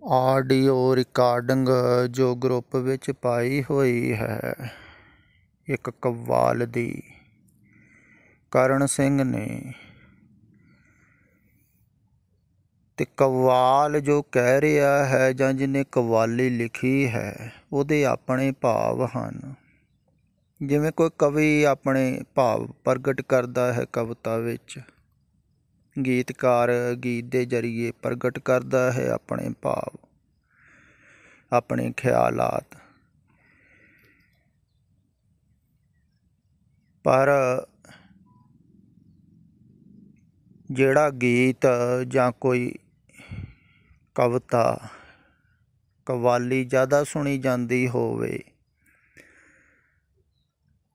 Audio recording ਜੋ group ਵਿੱਚ ਪਾਈ ਹੋਈ ਹੈ ਇੱਕ ਕव्वाल ਦੀ ਕਰਨ ਸਿੰਘ ਨੇ, ਤੇ ਕव्वाल ਜੋ ਕਹਿ ਰਿਹਾ ਹੈ ਜਾਂ ਜਿਹਨੇ ਕव्वाली ਲਿਖੀ ਹੈ ਉਹਦੇ ਆਪਣੇ ਭਾਵ ਹਨ। ਜਿਵੇਂ ਕੋਈ ਕਵੀ ਆਪਣੇ ਭਾਵ ਪ੍ਰਗਟ ਕਰਦਾ ਹੈ ਕਵਿਤਾ ਵਿੱਚ, ਗੀਤਕਾਰ ਗੀਤ ਦੇ ਜ਼ਰੀਏ ਪ੍ਰਗਟ ਕਰਦਾ ਹੈ ਆਪਣੇ ਭਾਵ, ਆਪਣੇ ਖਿਆਲਾਤ। ਪਰ ਜਿਹੜਾ ਗੀਤ ਜਾਂ ਕੋਈ ਕਵਿਤਾ ਕव्वाली ਜ਼ਿਆਦਾ ਸੁਣੀ ਜਾਂਦੀ ਹੋਵੇ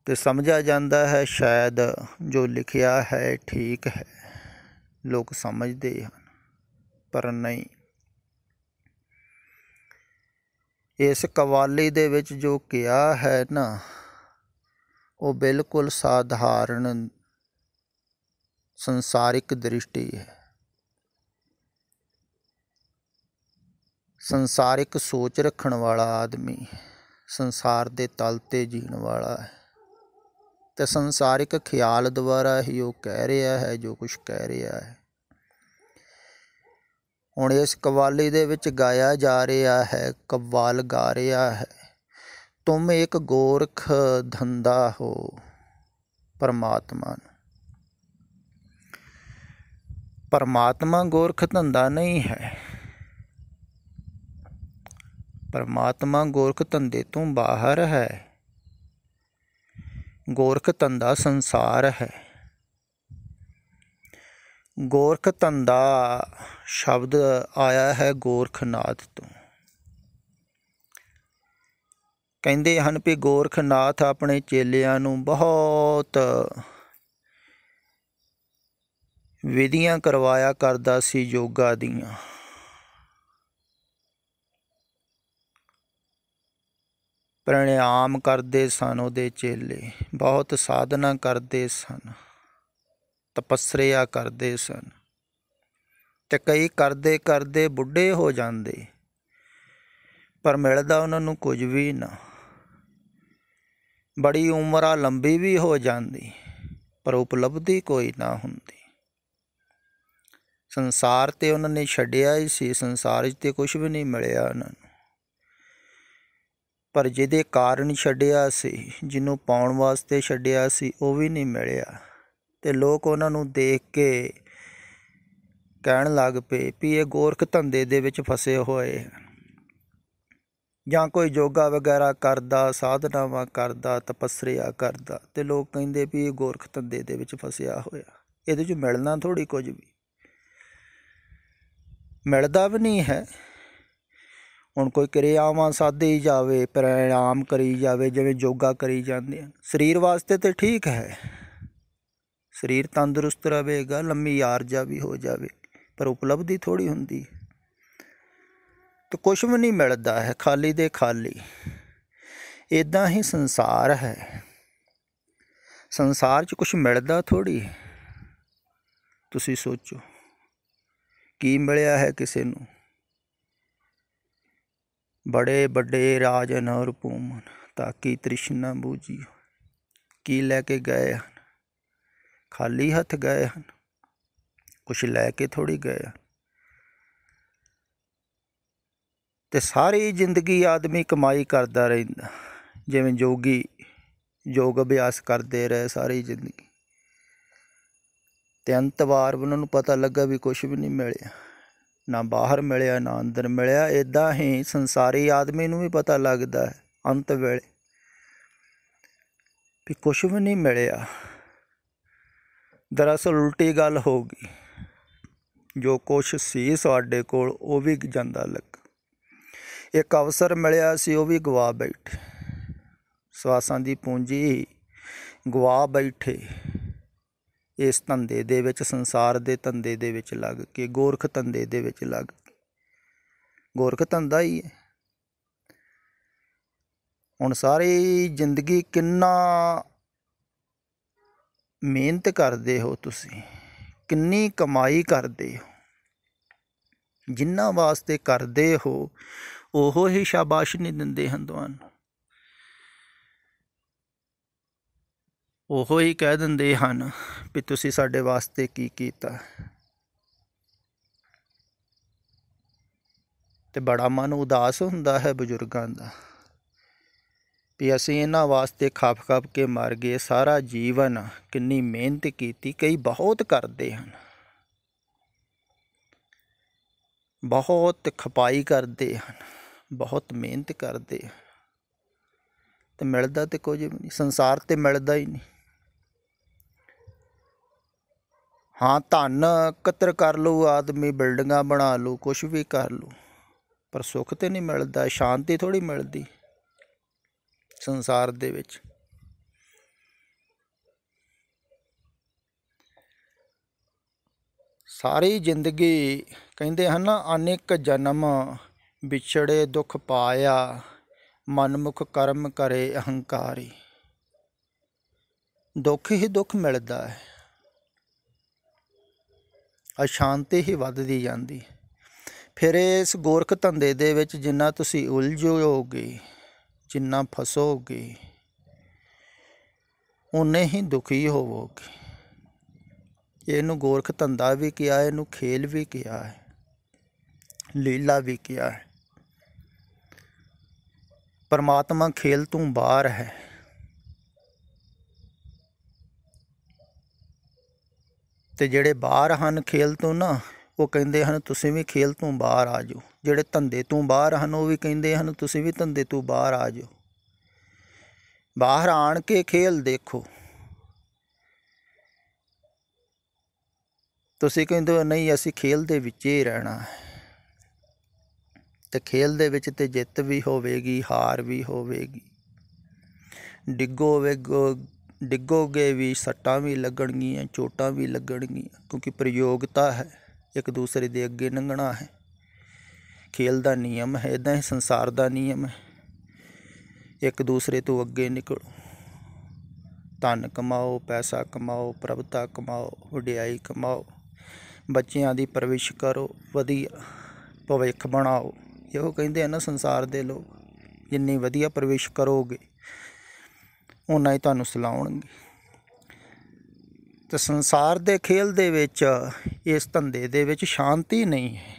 ਤੇ ਸਮਝਿਆ ਜਾਂਦਾ ਹੈ ਸ਼ਾਇਦ ਜੋ ਲਿਖਿਆ ਹੈ ਠੀਕ ਹੈ, ਲੋਕ ਸਮਝਦੇ ਹਨ, ਪਰ ਨਹੀਂ। ਇਸ ਕव्वाली ਦੇ ਵਿੱਚ ਜੋ ਕਿਹਾ ਹੈ ਨਾ, ਉਹ ਬਿਲਕੁਲ ਸਾਧਾਰਨ ਸੰਸਾਰਿਕ ਦ੍ਰਿਸ਼ਟੀ ਹੈ, ਸੰਸਾਰਿਕ ਸੋਚ ਰੱਖਣ ਵਾਲਾ ਆਦਮੀ, ਸੰਸਾਰ ਦੇ ਤਲ 'ਤੇ ਜੀਣ ਵਾਲਾ ਹੈ, ਅਤੇ ਸੰਸਾਰਿਕ ਖਿਆਲ ਦੁਆਰਾ ਹੀ ਉਹ ਕਹਿ ਰਿਹਾ ਹੈ ਜੋ ਕੁਛ ਕਹਿ ਰਿਹਾ ਹੈ। ਹੁਣ ਇਸ ਕव्वाली ਦੇ ਵਿੱਚ ਗਾਇਆ ਜਾ ਰਿਹਾ ਹੈ, ਕव्वाल ਗਾ ਰਿਹਾ ਹੈ, ਤੁਮ ਇੱਕ ਗੋਰਖ ਧੰਦਾ ਹੋ ਪਰਮਾਤਮਾ। परमात्मा गोरख धंधा नहीं है, परमात्मा गोरख धंधे तो बाहर है। गोरख धंधा संसार है। गोरख धंधा शब्द आया है गोरखनाथ तो। कहते हैं भी गोरखनाथ अपने चेलियां नूं बहुत विधियां करवाया करदा सी योगा दियां। प्राणायाम करते सन उहदे चेले, बहुत साधना करते सन, तपस्या करते सन, ते कई करते करते बुढ़े हो जाते, पर मिलदा उन्होंने कुछ भी ना। बड़ी उम्र लंबी भी हो जाती, पर उपलब्धि कोई ना हुंदी। संसार ते उन्होंने छड्डिया ही सी, संसार ते कुछ भी नहीं मिलिया उन्होंने, पर जिहदे कारण छड्डिया सी, जिन्हों पाउण वास्ते छड्डिया सी, वो भी नहीं मिलिया। ते लोग उन्होंने देख के कहण लग पे भी ये गोरख धंधे दे विच फसे होए हैं, जां कोई योगा वगैरह करदा, साधनावां करदा, तपस्या करदा, ते लोग कहिंदे भी ये गोरख धंधे दे विच फसिया होया, इहदे च मिलना थोड़ी कुछ भी, मिलदा भी नहीं है। हुण कोई क्रियावां साधी जावे, प्राणायाम करी जावे, जिवें योगा करी जांदे हैं, शरीर वास्ते तो ठीक है, शरीर तंदुरुस्त रहेगा, लंबी आरजा भी हो जावे, पर उपलब्धि थोड़ी हुंदी, तो कुछ भी नहीं मिलता है, खाली दे खाली। इदां ही संसार है, संसार च कुछ मिलता थोड़ी। तुसीं सोचो की मिलिया है किसी नूं? बड़े बड़े राजन और पूमन ताकि तृष्णा बूझियो, की लैके गए हैं? खाली हथ गए हैं, कुछ लैके थोड़ी गए हैं। ते सारी जिंदगी आदमी कमाई करता रहिंदा, जिवें जोगी योग अभ्यास करते रहे सारी जिंदगी, ते अंत वार उन्होंने पता लगा भी कुछ भी नहीं मिलिया, ना बाहर मिलिया ना अंदर मिलिया। इदां ही संसारी आदमी नूं भी पता लगता है अंत वेले भी कुछ भी नहीं मिलिया। दरअसल उल्टी गल हो गई, जो कुछ सी साडे कोल वो भी जांदा लगा, एक अवसर मिलिया सी वो भी गवा बैठे, सवासां दी पूंजी गवा बैठे इस धंधे दे विच, संसार दे धंधे दे विच लग के, गोरख धंधे दे विच लग के। गोरख धंधा ही है। हुण सारी जिंदगी किन्ना मेहनत करते हो तुसीं, किन्नी कमाई करते हो, ਜਿਨ੍ਹਾਂ ਵਾਸਤੇ ਕਰਦੇ ਹੋ ਉਹ ਹੀ ਸ਼ਾਬਾਸ਼ ਨਹੀਂ ਦਿੰਦੇ ਹਨ ਤੁਹਾਨੂੰ। ਉਹ ਹੀ ਕਹਿ ਦਿੰਦੇ ਹਨ ਵੀ ਤੁਸੀਂ ਸਾਡੇ ਵਾਸਤੇ ਕੀ ਕੀਤਾ। ਅਤੇ ਬੜਾ ਮਨ ਉਦਾਸ ਹੁੰਦਾ ਹੈ ਬਜ਼ੁਰਗਾਂ ਦਾ ਵੀ ਅਸੀਂ ਇਹਨਾਂ ਵਾਸਤੇ ਖਪ ਖਪ ਕੇ ਮਰ ਗਏ। ਸਾਰਾ ਜੀਵਨ ਕਿੰਨੀ ਮਿਹਨਤ ਕੀਤੀ। ਕਈ ਬਹੁਤ ਕਰਦੇ ਹਨ, ਬਹੁਤ ਖਪਾਈ ਕਰਦੇ ਹਨ, ਬਹੁਤ ਮਿਹਨਤ ਕਰਦੇ ਹਨ, ਅਤੇ ਮਿਲਦਾ ਤਾਂ ਕੁਝ ਵੀ ਨਹੀਂ। ਸੰਸਾਰ 'ਤੇ ਮਿਲਦਾ ਹੀ ਨਹੀਂ। ਹਾਂ, ਧਨ ਇਕੱਤਰ ਕਰ ਲਓ, ਆਦਮੀ ਬਿਲਡਿੰਗਾਂ ਬਣਾ ਲਓ, ਕੁਛ ਵੀ ਕਰ ਲਓ, ਪਰ ਸੁੱਖ ਤਾਂ ਨਹੀਂ ਮਿਲਦਾ, ਸ਼ਾਂਤੀ ਥੋੜ੍ਹੀ ਮਿਲਦੀ ਸੰਸਾਰ ਦੇ ਵਿੱਚ। ਸਾਰੀ ਜ਼ਿੰਦਗੀ ਕਹਿੰਦੇ ਹਨ ਨਾ, ਅਨੇਕ ਜਨਮ ਵਿਛੜੇ ਦੁੱਖ ਪਾਇਆ, ਮਨਮੁਖ ਕਰਮ ਕਰੇ ਅਹੰਕਾਰੀ। ਦੁੱਖ ਹੀ ਦੁੱਖ ਮਿਲਦਾ ਹੈ, ਅਸ਼ਾਂਤੀ ਹੀ ਵੱਧਦੀ ਜਾਂਦੀ। ਫਿਰ ਇਸ ਗੋਰਖ ਧੰਦੇ ਦੇ ਵਿੱਚ ਜਿੰਨਾ ਤੁਸੀਂ ਉਲਝੋਗੇ, ਜਿੰਨਾ ਫਸੋਗੇ, ਓਨੇ ਹੀ ਦੁਖੀ ਹੋਵੋਗੇ। ਇਹਨੂੰ ਗੋਰਖ ਧੰਦਾ ਵੀ ਕਿਹਾ, ਇਹਨੂੰ ਖੇਲ ਵੀ ਕਿਹਾ ਹੈ, ਲੀਲਾ ਵੀ ਕਿਹਾ ਹੈ। ਪਰਮਾਤਮਾ ਖੇਲ ਤੋਂ ਬਾਹਰ ਹੈ। ਅਤੇ ਜਿਹੜੇ ਬਾਹਰ ਹਨ ਖੇਲ ਤੋਂ ਨਾ, ਉਹ ਕਹਿੰਦੇ ਹਨ ਤੁਸੀਂ ਵੀ ਖੇਲ ਤੋਂ ਬਾਹਰ ਆ ਜਾਓ। ਜਿਹੜੇ ਧੰਦੇ ਤੋਂ ਬਾਹਰ ਹਨ ਉਹ ਵੀ ਕਹਿੰਦੇ ਹਨ ਤੁਸੀਂ ਵੀ ਧੰਦੇ ਤੋਂ ਬਾਹਰ ਆ ਜਾਓ। ਬਾਹਰ ਆਣ ਕੇ ਖੇਲ ਦੇਖੋ। ਤੁਸੀਂ ਕਹਿੰਦੇ ਹੋ ਨਹੀਂ ਅਸੀਂ ਖੇਲ ਦੇ ਵਿੱਚ ਹੀ ਰਹਿਣਾ ਹੈ, ਅਤੇ ਖੇਲ ਦੇ ਵਿੱਚ ਤਾਂ ਜਿੱਤ ਵੀ ਹੋਵੇਗੀ, ਹਾਰ ਵੀ ਹੋਵੇਗੀ। ਡਿੱਗੋਗੇ ਵੀ, ਸੱਟਾਂ ਵੀ ਲੱਗਣਗੀਆਂ, ਚੋਟਾਂ ਵੀ ਲੱਗਣਗੀਆਂ, ਕਿਉਂਕਿ ਪ੍ਰਯੋਗਤਾ ਹੈ, ਇੱਕ ਦੂਸਰੇ ਦੇ ਅੱਗੇ ਲੰਘਣਾ ਹੈ। ਖੇਲ ਦਾ ਨਿਯਮ ਹੈ, ਇੱਦਾਂ ਹੀ ਸੰਸਾਰ ਦਾ ਨਿਯਮ ਹੈ। ਇੱਕ ਦੂਸਰੇ ਤੋਂ ਅੱਗੇ ਨਿਕਲੋ, ਧਨ ਕਮਾਓ, ਪੈਸਾ ਕਮਾਓ, ਪ੍ਰਭਤਾ ਕਮਾਓ, ਵਡਿਆਈ ਕਮਾਓ, ਬੱਚਿਆਂ ਦੀ ਪਰਵਰਿਸ਼ ਕਰੋ, ਵਧੀਆ ਭਵਿੱਖ ਬਣਾਓ। ਇਹੋ ਕਹਿੰਦੇ ਆ ਨਾ ਸੰਸਾਰ ਦੇ ਲੋਕ, ਜਿੰਨੀ ਵਧੀਆ ਪਰਵਰਿਸ਼ ਕਰੋਗੇ ਓਨਾ ਹੀ ਤੁਹਾਨੂੰ ਸਲਾਉਣਗੇ। ਅਤੇ ਸੰਸਾਰ ਦੇ ਖੇਲ ਦੇ ਵਿੱਚ, ਇਸ ਧੰਦੇ ਦੇ ਵਿੱਚ ਸ਼ਾਂਤੀ ਨਹੀਂ ਹੈ।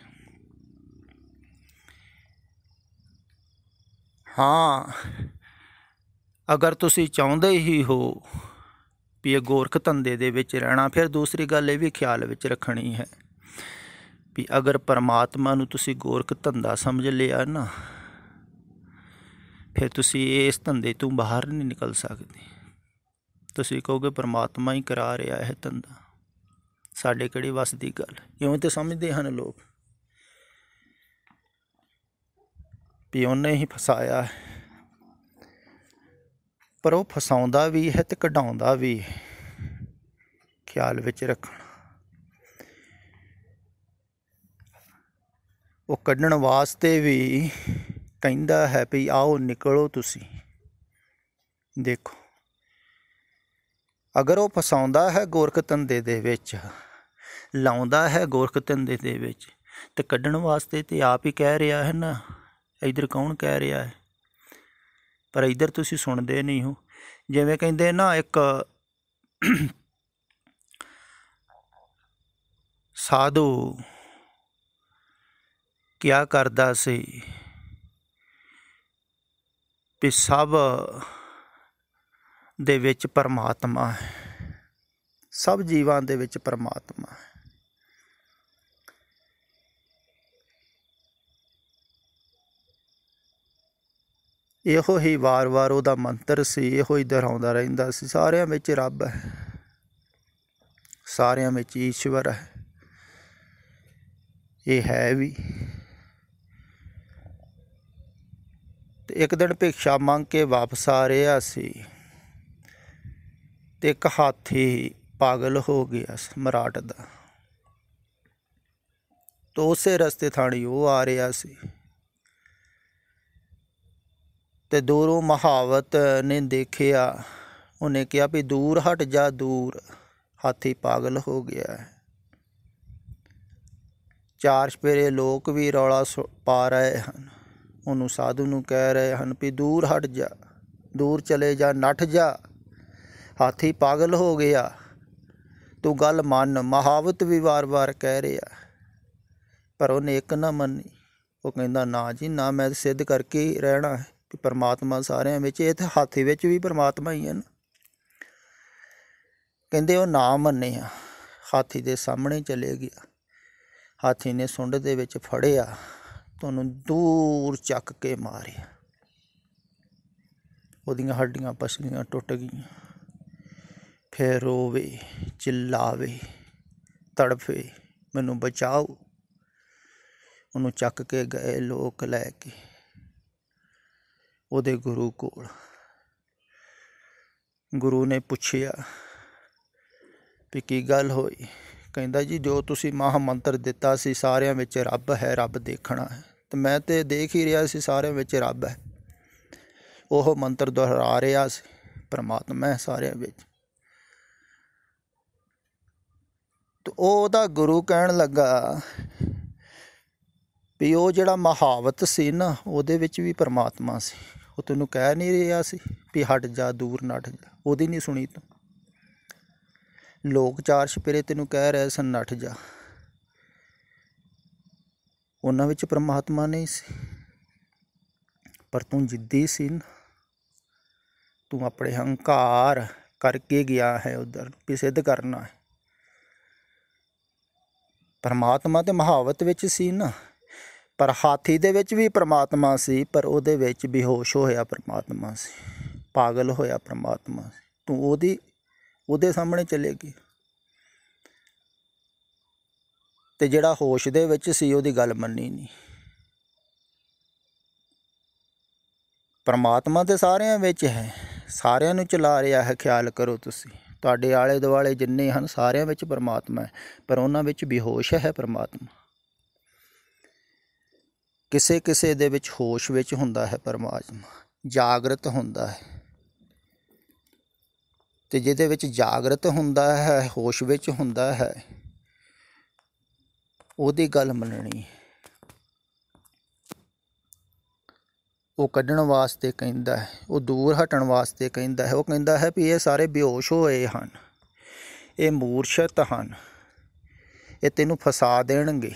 ਹਾਂ, ਅਗਰ ਤੁਸੀਂ ਚਾਹੁੰਦੇ ਹੀ ਹੋ ਵੀ ਇਹ ਗੋਰਖ ਧੰਦੇ ਦੇ ਵਿੱਚ ਰਹਿਣਾ, ਫਿਰ ਦੂਸਰੀ ਗੱਲ ਇਹ ਵੀ ਖਿਆਲ ਵਿੱਚ ਰੱਖਣੀ ਹੈ ਵੀ ਅਗਰ ਪਰਮਾਤਮਾ ਨੂੰ ਤੁਸੀਂ ਗੋਰਖ ਧੰਦਾ ਸਮਝ ਲਿਆ ਨਾ, ਫਿਰ ਤੁਸੀਂ ਇਸ ਧੰਦੇ ਤੋਂ ਬਾਹਰ ਨਹੀਂ ਨਿਕਲ ਸਕਦੇ। ਤੁਸੀਂ ਕਹੋਗੇ ਪਰਮਾਤਮਾ ਹੀ ਕਰਾ ਰਿਹਾ ਇਹ ਧੰਦਾ, ਸਾਡੇ ਕਿਹੜੀ ਵੱਸ ਦੀ ਗੱਲ। ਇਉਂ ਤਾਂ ਸਮਝਦੇ ਹਨ ਲੋਕ ਵੀ ਉਹਨੇ ਹੀ ਫਸਾਇਆ ਹੈ, ਪਰ ਉਹ ਫਸਾਉਂਦਾ ਵੀ ਹੈ ਅਤੇ ਕਢਾਉਂਦਾ ਵੀ ਹੈ। ਖਿਆਲ ਵਿੱਚ ਰੱਖਣਾ। ਉਹ ਕੱਢਣ ਵਾਸਤੇ ਵੀ ਕਹਿੰਦਾ ਹੈ ਵੀ ਆਓ ਨਿਕਲੋ ਤੁਸੀਂ। ਦੇਖੋ, ਅਗਰ ਉਹ ਫਸਾਉਂਦਾ ਹੈ ਗੋਰਖ ਧੰਦੇ ਦੇ ਵਿੱਚ, ਲਾਉਂਦਾ ਹੈ ਗੋਰਖ ਧੰਦੇ ਦੇ ਵਿੱਚ, ਅਤੇ ਕੱਢਣ ਵਾਸਤੇ ਤਾਂ ਆਪ ਹੀ ਕਹਿ ਰਿਹਾ ਹੈ ਨਾ। ਇੱਧਰ ਕੌਣ ਕਹਿ ਰਿਹਾ ਹੈ? ਪਰ ਇੱਧਰ ਤੁਸੀਂ ਸੁਣਦੇ ਨਹੀਂ ਹੋ। ਜਿਵੇਂ ਕਹਿੰਦੇ ਨਾ, ਇੱਕ ਸਾਧੂ ਕਿਆ ਕਰਦਾ ਸੀ ਵੀ ਸਭ ਦੇ ਵਿੱਚ ਪਰਮਾਤਮਾ ਹੈ, ਸਭ ਜੀਵਾਂ ਦੇ ਵਿੱਚ ਪਰਮਾਤਮਾ ਹੈ। ਇਹੋ ਹੀ ਵਾਰ-ਵਾਰ ਉਹਦਾ ਮੰਤਰ ਸੀ, ਇਹੋ ਹੀ ਦੁਹਰਾਉਂਦਾ ਰਹਿੰਦਾ ਸੀ। ਸਾਰਿਆਂ ਵਿੱਚ ਰੱਬ ਹੈ, ਸਾਰਿਆਂ ਵਿੱਚ ਈਸ਼ਵਰ ਹੈ। ਇਹ ਹੈ ਵੀ। ਅਤੇ ਇੱਕ ਦਿਨ ਭਿਕਸ਼ਾ ਮੰਗ ਕੇ ਵਾਪਸ ਆ ਰਿਹਾ ਸੀ, ਅਤੇ ਇੱਕ ਹਾਥੀ ਪਾਗਲ ਹੋ ਗਿਆ ਸਮਰਾਟ ਦਾ। ਤਾਂ ਉਸੇ ਰਸਤੇ ਥਾਣੀ ਉਹ ਆ ਰਿਹਾ ਸੀ, ਅਤੇ ਦੂਰੋਂ ਮਹਾਵਤ ਨੇ ਦੇਖਿਆ। ਉਹਨੇ ਕਿਹਾ ਵੀ ਦੂਰ ਹਟ ਜਾ, ਦੂਰ, ਹਾਥੀ ਪਾਗਲ ਹੋ ਗਿਆ ਹੈ। ਚਾਰ ਚੁਫੇਰੇ ਲੋਕ ਵੀ ਰੌਲਾ ਪਾ ਰਹੇ ਹਨ। ਉਹਨੂੰ ਸਾਧੂ ਨੂੰ ਕਹਿ ਰਹੇ ਹਨ ਵੀ ਦੂਰ ਹਟ ਜਾ, ਦੂਰ ਚਲੇ ਜਾ, ਨੱਠ ਜਾ, ਹਾਥੀ ਪਾਗਲ ਹੋ ਗਿਆ, ਤੂੰ ਗੱਲ ਮੰਨ। ਮੁਹਾਵਤ ਵੀ ਵਾਰ-ਵਾਰ ਕਹਿ ਰਿਹਾ, ਪਰ ਉਹਨੇ ਇੱਕ ਨਾ ਮੰਨੀ। ਉਹ ਕਹਿੰਦਾ ਨਾ ਜੀ ਨਾ, ਮੈਂ ਸਿੱਧ ਕਰਕੇ ਹੀ ਰਹਿਣਾ ਹੈ ਕਿ ਪਰਮਾਤਮਾ ਸਾਰਿਆਂ ਵਿੱਚ, ਇਹ ਤਾਂ ਹਾਥੀ ਵਿੱਚ ਵੀ ਪਰਮਾਤਮਾ ਹੀ ਹੈ ਨਾ। ਕਹਿੰਦੇ ਉਹ ਨਾ ਮੰਨਿਆ, ਹਾਥੀ ਦੇ ਸਾਹਮਣੇ ਚਲੇ ਗਿਆ। ਹਾਥੀ ਨੇ ਸੁੰਡ ਦੇ ਵਿੱਚ ਫੜਿਆ ਤਾਂ ਉਹਨੂੰ ਦੂਰ ਚੱਕ ਕੇ ਮਾਰਿਆ। ਉਹਦੀਆਂ ਹੱਡੀਆਂ ਪਸਲੀਆਂ ਟੁੱਟ ਗਈਆਂ। ਫਿਰ ਰੋਵੇ, ਚਿੱਲਾਵੇ, ਤੜਫੇ, ਮੈਨੂੰ ਬਚਾਓ। ਉਹਨੂੰ ਚੱਕ ਕੇ ਗਏ ਲੋਕ ਲੈ ਕੇ ਉਹਦੇ ਗੁਰੂ ਕੋਲ। ਗੁਰੂ ਨੇ ਪੁੱਛਿਆ ਵੀ ਕੀ ਗੱਲ ਹੋਈ। ਕਹਿੰਦਾ ਜੀ ਜੋ ਤੁਸੀਂ ਮਹਾਂ ਮੰਤਰ ਦਿੱਤਾ ਸੀ ਸਾਰਿਆਂ ਵਿੱਚ ਰੱਬ ਹੈ, ਰੱਬ ਦੇਖਣਾ ਹੈ, ਅਤੇ ਮੈਂ ਤਾਂ ਦੇਖ ਹੀ ਰਿਹਾ ਸੀ ਸਾਰਿਆਂ ਵਿੱਚ ਰੱਬ ਹੈ। ਉਹ ਮੰਤਰ ਦੁਹਰਾ ਰਿਹਾ ਸੀ, ਪਰਮਾਤਮਾ ਹੈ ਸਾਰਿਆਂ ਵਿੱਚ। ਅਤੇ ਉਹਦਾ ਗੁਰੂ ਕਹਿਣ ਲੱਗਾ ਵੀ ਉਹ ਜਿਹੜਾ ਮੁਹਾਵਤ ਸੀ ਨਾ, ਉਹਦੇ ਵਿੱਚ ਵੀ ਪਰਮਾਤਮਾ ਸੀ। ਉਹ ਤੈਨੂੰ ਕਹਿ ਨਹੀਂ ਰਿਹਾ ਸੀ ਵੀ ਹਟ ਜਾ, ਦੂਰ ਨੱਠ ਜਾ, ਉਹਦੀ ਨਹੀਂ ਸੁਣੀ ਤੂੰ। ਲੋਕ ਚਾਰ ਚੁਫੇਰੇ ਤੈਨੂੰ ਕਹਿ ਰਹੇ ਸਨ ਨੱਠ ਜਾ, ਉਹਨਾਂ ਵਿੱਚ ਪਰਮਾਤਮਾ ਨਹੀਂ ਸੀ। ਪਰ ਤੂੰ ਜਿੱਦੀ ਸੀ ਨਾ, ਤੂੰ ਆਪਣੇ ਹੰਕਾਰ ਕਰਕੇ ਗਿਆ ਹੈ ਉੱਧਰ ਵੀ ਸਿੱਧ ਕਰਨਾ ਹੈ। ਪਰਮਾਤਮਾ ਤੇ ਮੁਹਾਵਤ ਵਿੱਚ ਸੀ ਨਾ, ਪਰ ਹਾਥੀ ਦੇ ਵਿੱਚ ਵੀ ਪਰਮਾਤਮਾ ਸੀ, ਪਰ ਉਹਦੇ ਵਿੱਚ ਬੇਹੋਸ਼ ਹੋਇਆ ਪਰਮਾਤਮਾ ਸੀ, ਪਾਗਲ ਹੋਇਆ ਪਰਮਾਤਮਾ ਸੀ। ਤੂੰ ਉਹਦੇ ਸਾਹਮਣੇ ਚਲੇ ਗਈ, ਅਤੇ ਜਿਹੜਾ ਹੋਸ਼ ਦੇ ਵਿੱਚ ਸੀ ਉਹਦੀ ਗੱਲ ਮੰਨੀ ਨਹੀਂ। ਪਰਮਾਤਮਾ ਤਾਂ ਸਾਰਿਆਂ ਵਿੱਚ ਹੈ, ਸਾਰਿਆਂ ਨੂੰ ਚਲਾ ਰਿਹਾ ਹੈ। ਖਿਆਲ ਕਰੋ ਤੁਸੀਂ, ਤੁਹਾਡੇ ਆਲੇ ਦੁਆਲੇ ਜਿੰਨੇ ਹਨ ਸਾਰਿਆਂ ਵਿੱਚ ਪਰਮਾਤਮਾ ਹੈ, ਪਰ ਉਹਨਾਂ ਵਿੱਚ ਬੇਹੋਸ਼ ਹੈ ਪਰਮਾਤਮਾ। ਕਿਸੇ ਕਿਸੇ ਦੇ ਵਿੱਚ ਹੋਸ਼ ਵਿੱਚ ਹੁੰਦਾ ਹੈ ਪਰਮਾਤਮਾ, ਜਾਗਰਤ ਹੁੰਦਾ ਹੈ। ਅਤੇ ਜਿਹਦੇ ਵਿੱਚ ਜਾਗਰਤ ਹੁੰਦਾ ਹੈ, ਹੋਸ਼ ਵਿੱਚ ਹੁੰਦਾ ਹੈ, ਉਹਦੀ ਗੱਲ ਮੰਨਣੀ। ਉਹ ਕੱਢਣ ਵਾਸਤੇ ਕਹਿੰਦਾ ਹੈ, ਉਹ ਦੂਰ ਹਟਣ ਵਾਸਤੇ ਕਹਿੰਦਾ ਹੈ। ਉਹ ਕਹਿੰਦਾ ਹੈ ਵੀ ਇਹ ਸਾਰੇ ਬੇਹੋਸ਼ ਹੋਏ ਹਨ, ਇਹ ਮੂਰਛਤ ਹਨ, ਇਹ ਤੈਨੂੰ ਫਸਾ ਦੇਣਗੇ,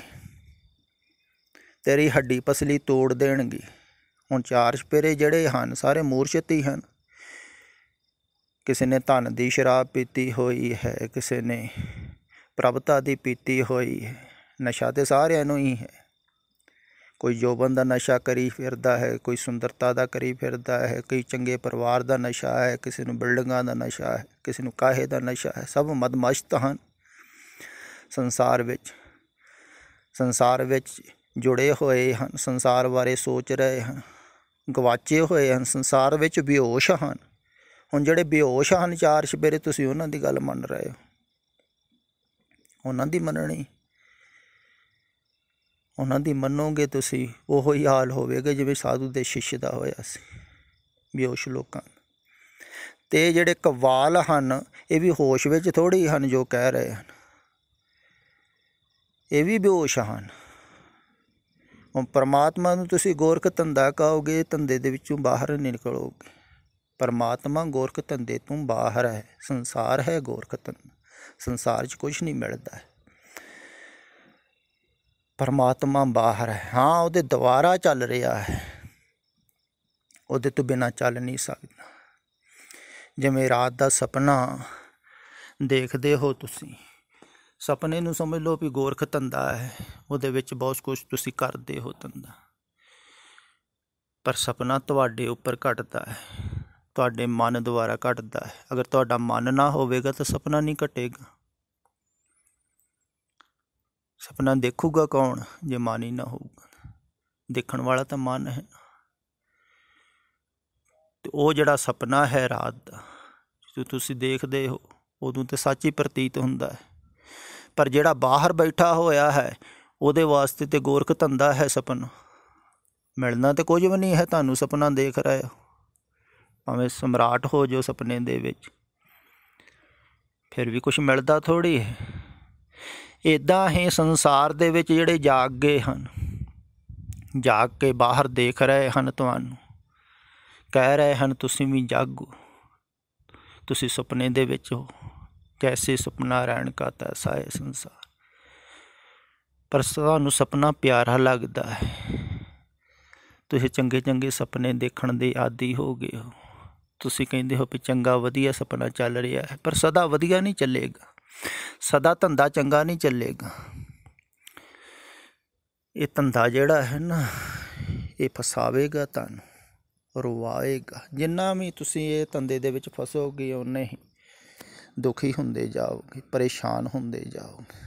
ਤੇਰੀ ਹੱਡੀ ਪਸਲੀ ਤੋੜ ਦੇਣਗੇ। ਹੁਣ ਚਾਰ ਚੁਫੇਰੇ ਜਿਹੜੇ ਹਨ ਸਾਰੇ ਮੂਰਛਤ ਹੀ ਹਨ। ਕਿਸੇ ਨੇ ਧਨ ਦੀ ਸ਼ਰਾਬ ਪੀਤੀ ਹੋਈ ਹੈ, ਕਿਸੇ ਨੇ ਪ੍ਰਭਤਾ ਦੀ ਪੀਤੀ ਹੋਈ ਹੈ। ਨਸ਼ਾ ਤਾਂ ਸਾਰਿਆਂ ਨੂੰ ਹੀ ਹੈ। ਕੋਈ ਜੋਬਨ ਦਾ ਨਸ਼ਾ ਕਰੀ ਫਿਰਦਾ ਹੈ, ਕੋਈ ਸੁੰਦਰਤਾ ਦਾ ਕਰੀ ਫਿਰਦਾ ਹੈ, ਕੋਈ ਚੰਗੇ ਪਰਿਵਾਰ ਦਾ ਨਸ਼ਾ ਹੈ, ਕਿਸੇ ਨੂੰ ਬਿਲਡਿੰਗਾਂ ਦਾ ਨਸ਼ਾ ਹੈ, ਕਿਸੇ ਨੂੰ ਕਾਹੇ ਦਾ ਨਸ਼ਾ ਹੈ। ਸਭ ਮਦਮਸਤ ਹਨ ਸੰਸਾਰ ਵਿੱਚ ਜੁੜੇ ਹੋਏ ਹਨ, ਸੰਸਾਰ ਬਾਰੇ ਸੋਚ ਰਹੇ ਹਨ, ਗਵਾਚੇ ਹੋਏ ਹਨ, ਸੰਸਾਰ ਵਿੱਚ ਬੇਹੋਸ਼ ਹਨ। ਹੁਣ ਜਿਹੜੇ ਬੇਹੋਸ਼ ਹਨ ਚਾਰ ਚੁਫੇਰੇ, ਤੁਸੀਂ ਉਹਨਾਂ ਦੀ ਗੱਲ ਮੰਨ ਰਹੇ ਹੋ, ਉਹਨਾਂ ਦੀ ਮੰਨਣੀ। ਉਹਨਾਂ ਦੀ ਮੰਨੋਗੇ ਤੁਸੀਂ, ਉਹੋ ਹੀ ਹਾਲ ਹੋਵੇਗਾ ਜਿਵੇਂ ਸਾਧੂ ਦੇ ਸ਼ਿਸ਼ ਦਾ ਹੋਇਆ ਸੀ, ਬੇਹੋਸ਼ ਲੋਕਾਂ। ਅਤੇ ਜਿਹੜੇ ਕਵਾਲ ਹਨ ਇਹ ਵੀ ਹੋਸ਼ ਵਿੱਚ ਥੋੜ੍ਹੇ ਹਨ ਜੋ ਕਹਿ ਰਹੇ ਹਨ, ਇਹ ਵੀ ਬੇਹੋਸ਼ ਹਨ। ਹੁਣ ਪਰਮਾਤਮਾ ਨੂੰ ਤੁਸੀਂ ਗੋਰਖ ਧੰਦਾ ਕਹੋਗੇ, ਧੰਦੇ ਦੇ ਵਿੱਚੋਂ ਬਾਹਰ ਨਹੀਂ ਨਿਕਲੋਗੇ। ਪਰਮਾਤਮਾ ਗੋਰਖ ਧੰਦੇ ਤੋਂ ਬਾਹਰ ਹੈ, ਸੰਸਾਰ ਹੈ ਗੋਰਖ ਧੰਦਾ, ਸੰਸਾਰ 'ਚ ਕੁਛ ਨਹੀਂ ਮਿਲਦਾ ਹੈ। ਪਰਮਾਤਮਾ ਬਾਹਰ ਹੈ, ਹਾਂ ਉਹਦੇ ਦੁਆਰਾ ਚੱਲ ਰਿਹਾ ਹੈ, ਉਹਦੇ ਤੋਂ ਬਿਨਾਂ ਚੱਲ ਨਹੀਂ ਸਕਦਾ। ਜਿਵੇਂ ਰਾਤ ਦਾ ਸੁਪਨਾ ਦੇਖਦੇ ਹੋ ਤੁਸੀਂ, ਸੁਪਨੇ ਨੂੰ ਸਮਝ ਲਓ ਵੀ ਗੋਰਖ ਧੰਦਾ ਹੈ, ਉਹਦੇ ਵਿੱਚ ਬਹੁਤ ਕੁਛ ਤੁਸੀਂ ਕਰਦੇ ਹੋ ਧੰਦਾ, ਪਰ ਸੁਪਨਾ ਤੁਹਾਡੇ ਉੱਪਰ ਘਟਦਾ ਹੈ, ਤੁਹਾਡੇ ਮਨ ਦੁਆਰਾ ਘਟਦਾ ਹੈ। ਅਗਰ ਤੁਹਾਡਾ ਮਨ ਨਾ ਹੋਵੇਗਾ ਤਾਂ ਸੁਪਨਾ ਨਹੀਂ ਘਟੇਗਾ। ਸੁਪਨਾ ਦੇਖੂਗਾ ਕੌਣ ਜੇ ਮਨ ਹੀ ਨਾ ਹੋਊਗਾ? ਦੇਖਣ ਵਾਲਾ ਤਾਂ ਮਨ ਹੈ। ਅਤੇ ਉਹ ਜਿਹੜਾ ਸੁਪਨਾ ਹੈ ਰਾਤ ਦਾ, ਜਦੋਂ ਤੁਸੀਂ ਦੇਖਦੇ ਹੋ ਉਦੋਂ ਤਾਂ ਸੱਚ ਹੀ ਪ੍ਰਤੀਤ ਹੁੰਦਾ ਹੈ, ਪਰ ਜਿਹੜਾ ਬਾਹਰ ਬੈਠਾ ਹੋਇਆ ਹੈ ਉਹਦੇ ਵਾਸਤੇ ਤਾਂ ਗੋਰਖ ਧੰਦਾ ਹੈ ਸੁਪਨਾ। ਮਿਲਣਾ ਤਾਂ ਕੁਝ ਵੀ ਨਹੀਂ ਹੈ ਤੁਹਾਨੂੰ, ਸੁਪਨਾ ਦੇਖ ਰਹੇ ਹੋ, ਭਾਵੇਂ ਸਮਰਾਟ ਹੋ ਜੋ ਸੁਪਨੇ ਦੇ ਵਿੱਚ, ਫਿਰ ਵੀ ਕੁਛ ਮਿਲਦਾ ਥੋੜ੍ਹੀ ਹੈ। ਇੱਦਾਂ ਹੀ ਸੰਸਾਰ ਦੇ ਵਿੱਚ ਜਿਹੜੇ ਜਾਗ ਗਏ ਹਨ, ਜਾਗ ਕੇ ਬਾਹਰ ਦੇਖ ਰਹੇ ਹਨ, ਤੁਹਾਨੂੰ ਕਹਿ ਰਹੇ ਹਨ ਤੁਸੀਂ ਵੀ ਜਾਗੋ, ਤੁਸੀਂ ਸੁਪਨੇ ਦੇ ਵਿੱਚ ਹੋ। ਜੈਸੇ ਸੁਪਨਾ ਰਹਿਣ ਕਾ ਤੈਸਾ ਹੈ ਸੰਸਾਰ। ਪਰ ਤੁਹਾਨੂੰ ਸੁਪਨਾ ਪਿਆਰਾ ਲੱਗਦਾ ਹੈ, ਤੁਸੀਂ ਚੰਗੇ ਚੰਗੇ ਸੁਪਨੇ ਦੇਖਣ ਦੇ ਆਦੀ ਹੋ ਗਏ ਹੋ। ਤੁਸੀਂ ਕਹਿੰਦੇ ਹੋ ਵੀ ਚੰਗਾ ਵਧੀਆ ਸੁਪਨਾ ਚੱਲ ਰਿਹਾ ਹੈ, ਪਰ ਸਦਾ ਵਧੀਆ ਨਹੀਂ ਚੱਲੇਗਾ, ਸਦਾ ਧੰਦਾ ਚੰਗਾ ਨਹੀਂ ਚੱਲੇਗਾ। ਇਹ ਧੰਦਾ ਜਿਹੜਾ ਹੈ ਨਾ, ਇਹ ਫਸਾਵੇਗਾ ਤੁਹਾਨੂੰ, ਰੁਵਾਏਗਾ। ਜਿੰਨਾ ਵੀ ਤੁਸੀਂ ਇਹ ਧੰਦੇ ਦੇ ਵਿੱਚ ਫਸੋਗੇ ਓਨੇ ਹੀ ਦੁਖੀ ਹੁੰਦੇ ਜਾਓਗੇ, ਪਰੇਸ਼ਾਨ ਹੁੰਦੇ ਜਾਓਗੇ।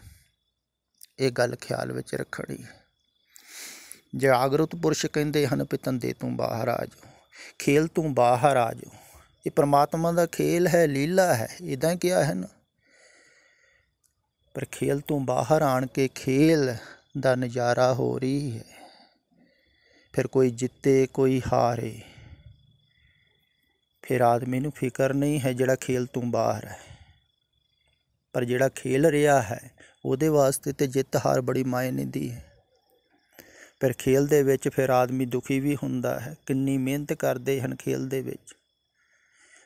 ਇਹ ਗੱਲ ਖਿਆਲ ਵਿੱਚ ਰੱਖਣੀ। ਜਾਗਰੂਕ ਪੁਰਸ਼ ਕਹਿੰਦੇ ਹਨ ਵੀ ਧੰਦੇ ਤੋਂ ਬਾਹਰ ਆ ਜਾਓ, ਖੇਲ ਤੋਂ ਬਾਹਰ ਆ ਜਾਓ। ਇਹ ਪਰਮਾਤਮਾ ਦਾ ਖੇਲ ਹੈ, ਲੀਲਾ ਹੈ, ਇੱਦਾਂ ਕਿਹਾ ਹੈ ਨਾ। ਪਰ ਖੇਲ ਤੋਂ ਬਾਹਰ ਆਣ ਕੇ ਖੇਲ ਦਾ ਨਜ਼ਾਰਾ ਹੋ ਰਹੀ ਹੈ। ਫਿਰ ਕੋਈ ਜਿੱਤੇ ਕੋਈ ਹਾਰੇ, ਫਿਰ ਆਦਮੀ ਨੂੰ ਫਿਕਰ ਨਹੀਂ ਹੈ ਜਿਹੜਾ ਖੇਲ ਤੋਂ ਬਾਹਰ ਹੈ। ਪਰ ਜਿਹੜਾ ਖੇਲ ਰਿਹਾ ਹੈ ਉਹਦੇ ਵਾਸਤੇ ਤਾਂ ਜਿੱਤ ਹਾਰ ਬੜੀ ਮਾਇਨੇ ਦੀ ਹੈ। ਪਰ ਖੇਲ ਦੇ ਵਿੱਚ ਫਿਰ ਆਦਮੀ ਦੁਖੀ ਵੀ ਹੁੰਦਾ ਹੈ। ਕਿੰਨੀ ਮਿਹਨਤ ਕਰਦੇ ਹਨ ਖੇਲ ਦੇ ਵਿੱਚ,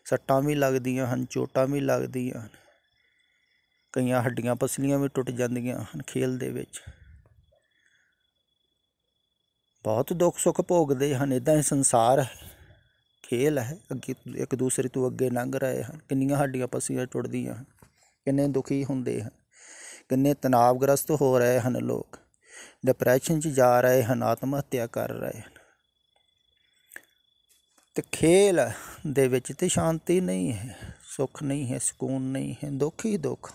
ਸੱਟਾਂ ਵੀ ਲੱਗਦੀਆਂ ਹਨ, ਚੋਟਾਂ ਵੀ ਲੱਗਦੀਆਂ ਹਨ, ਕਈਆਂ ਹੱਡੀਆਂ ਪਸਲੀਆਂ ਵੀ ਟੁੱਟ ਜਾਂਦੀਆਂ ਹਨ ਖੇਲ ਦੇ ਵਿੱਚ। ਬਹੁਤ ਦੁੱਖ ਸੁੱਖ ਭੋਗਦੇ ਹਨ। ਇੱਦਾਂ ਹੀ ਸੰਸਾਰ ਹੈ, ਖੇਲ ਹੈ, ਅੱਗੇ ਇੱਕ ਦੂਸਰੇ ਤੋਂ ਅੱਗੇ ਲੰਘ ਰਹੇ ਹਨ। ਕਿੰਨੀਆਂ ਹੱਡੀਆਂ ਪਸਲੀਆਂ ਟੁੱਟਦੀਆਂ ਹਨ, ਕਿੰਨੇ ਦੁਖੀ ਹੁੰਦੇ ਹਨ, ਕਿੰਨੇ ਤਣਾਵਗ੍ਰਸਤ ਹੋ ਰਹੇ ਹਨ ਲੋਕ, ਡਿਪਰੈਸ਼ਨ 'ਚ ਜਾ ਰਹੇ ਹਨ, ਆਤਮ ਹੱਤਿਆ ਕਰ ਰਹੇ ਹਨ। ਅਤੇ ਖੇਲ ਦੇ ਵਿੱਚ ਤਾਂ ਸ਼ਾਂਤੀ ਨਹੀਂ ਹੈ, ਸੁੱਖ ਨਹੀਂ ਹੈ, ਸਕੂਨ ਨਹੀਂ ਹੈ, ਦੁੱਖ ਹੀ ਦੁੱਖ।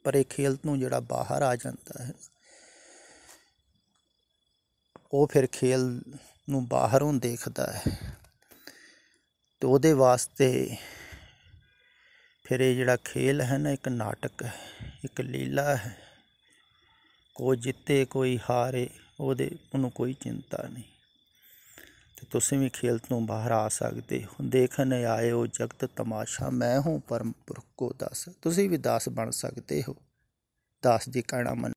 ਪਰ ਇਹ ਖੇਲ ਤੋਂ ਜਿਹੜਾ ਬਾਹਰ ਆ ਜਾਂਦਾ ਹੈ, ਉਹ ਫਿਰ ਖੇਲ ਨੂੰ ਬਾਹਰੋਂ ਦੇਖਦਾ ਹੈ ਅਤੇ ਉਹਦੇ ਵਾਸਤੇ ਫਿਰ ਇਹ ਜਿਹੜਾ ਖੇਲ ਹੈ ਨਾ, ਇੱਕ ਨਾਟਕ ਹੈ, ਇੱਕ ਲੀਲਾ ਹੈ। ਕੋਈ ਜਿੱਤੇ ਕੋਈ ਹਾਰੇ, ਉਹਨੂੰ ਕੋਈ ਚਿੰਤਾ ਨਹੀਂ। ਅਤੇ ਤੁਸੀਂ ਵੀ ਖੇਲ ਤੋਂ ਬਾਹਰ ਆ ਸਕਦੇ ਹੋ। ਦੇਖਣ ਆਏ ਹੋ ਜਗਤ ਤਮਾਸ਼ਾ, ਮੈਂ ਹੂੰ ਪਰਮ ਪੁਰਖ ਕੋ ਦਾਸ। ਤੁਸੀਂ ਵੀ ਦਾਸ ਬਣ ਸਕਦੇ ਹੋ, ਦਾਸ ਜੀ ਕਹਿਣਾ ਮੰਨ।